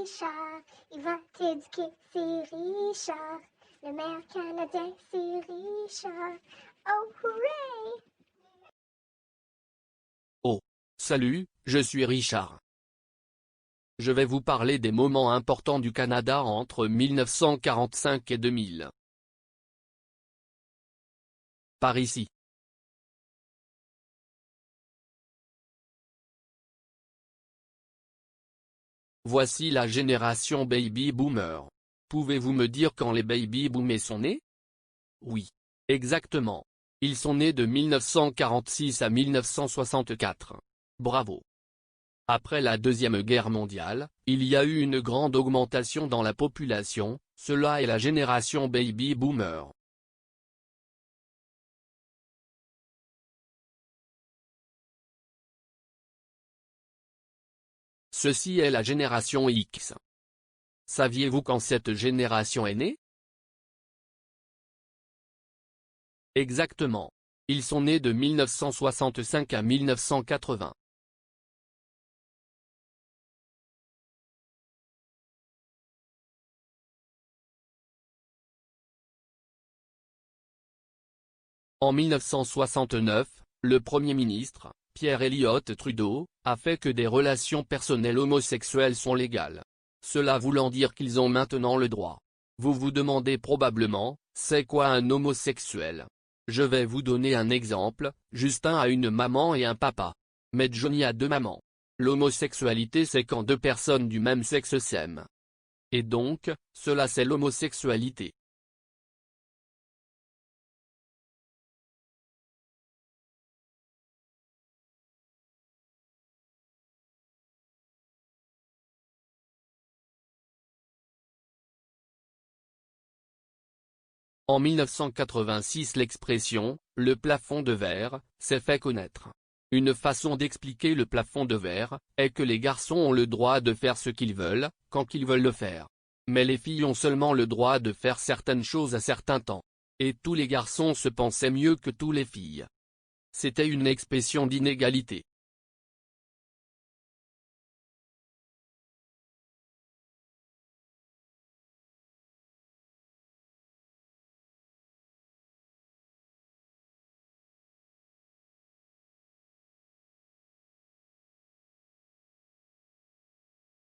Richard, il va t'éduquer, c'est Richard. Le meilleur Canadien, c'est Richard. Oh, hooray! Oh, salut, je suis Richard. Je vais vous parler des moments importants du Canada entre 1945 et 2000. Par ici. Voici la génération Baby Boomer. Pouvez-vous me dire quand les Baby Boomers sont nés? Oui. Exactement. Ils sont nés de 1946 à 1964. Bravo. Après la Deuxième Guerre mondiale, il y a eu une grande augmentation dans la population, cela est la génération Baby Boomer. Ceci est la génération X. Saviez-vous quand cette génération est née? Exactement. Ils sont nés de 1965 à 1980. En 1969, le Premier ministre, Pierre Elliott Trudeau, a fait que des relations personnelles homosexuelles sont légales. Cela voulant dire qu'ils ont maintenant le droit. Vous vous demandez probablement, c'est quoi un homosexuel? Je vais vous donner un exemple, Justin a une maman et un papa. Mais Johnny a deux mamans. L'homosexualité c'est quand deux personnes du même sexe s'aiment. Et donc, cela c'est l'homosexualité. En 1986 l'expression « le plafond de verre » s'est fait connaître. Une façon d'expliquer le plafond de verre, est que les garçons ont le droit de faire ce qu'ils veulent, quand ils veulent le faire. Mais les filles ont seulement le droit de faire certaines choses à certains temps. Et tous les garçons se pensaient mieux que tous les filles. C'était une expression d'inégalité.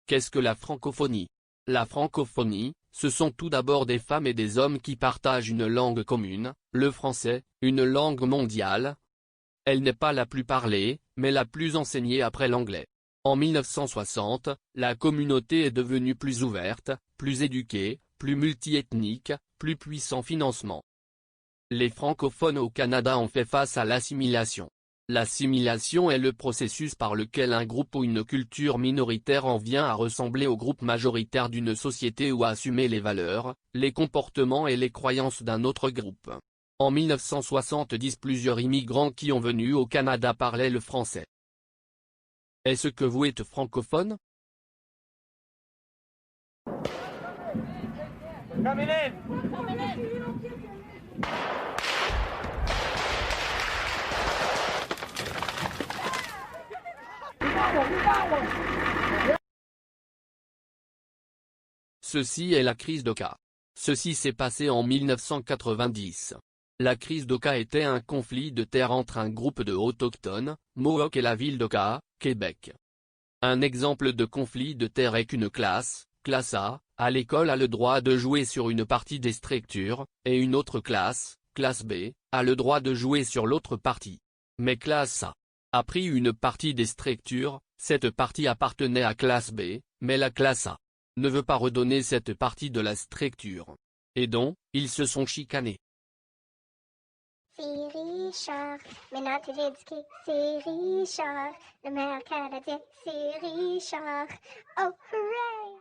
Qu'est-ce que la francophonie? La francophonie, ce sont tout d'abord des femmes et des hommes qui partagent une langue commune, le français, une langue mondiale. Elle n'est pas la plus parlée, mais la plus enseignée après l'anglais. En 1960, la communauté est devenue plus ouverte, plus éduquée, plus multiethnique, plus puissant financement. Les francophones au Canada ont fait face à l'assimilation. L'assimilation est le processus par lequel un groupe ou une culture minoritaire en vient à ressembler au groupe majoritaire d'une société ou à assumer les valeurs, les comportements et les croyances d'un autre groupe. En 1970 plusieurs immigrants qui ont venu au Canada parlaient le français. Est-ce que vous êtes francophone? Ceci est la crise d'Oka. Ceci s'est passé en 1990. La crise d'Oka était un conflit de terre entre un groupe de autochtones, Mohawks et la ville d'Oka, Québec. Un exemple de conflit de terre est qu'une classe A, à l'école a le droit de jouer sur une partie des structures, et une autre classe B, a le droit de jouer sur l'autre partie. Mais classe A pris une partie des structures, cette partie appartenait à classe B, mais la classe A ne veut pas redonner cette partie de la structure. Et donc, ils se sont chicanés. C'est Richard, maintenant t'es éduqué, c'est Richard. Le meilleur Canadien, c'est Richard. Oh, hooray!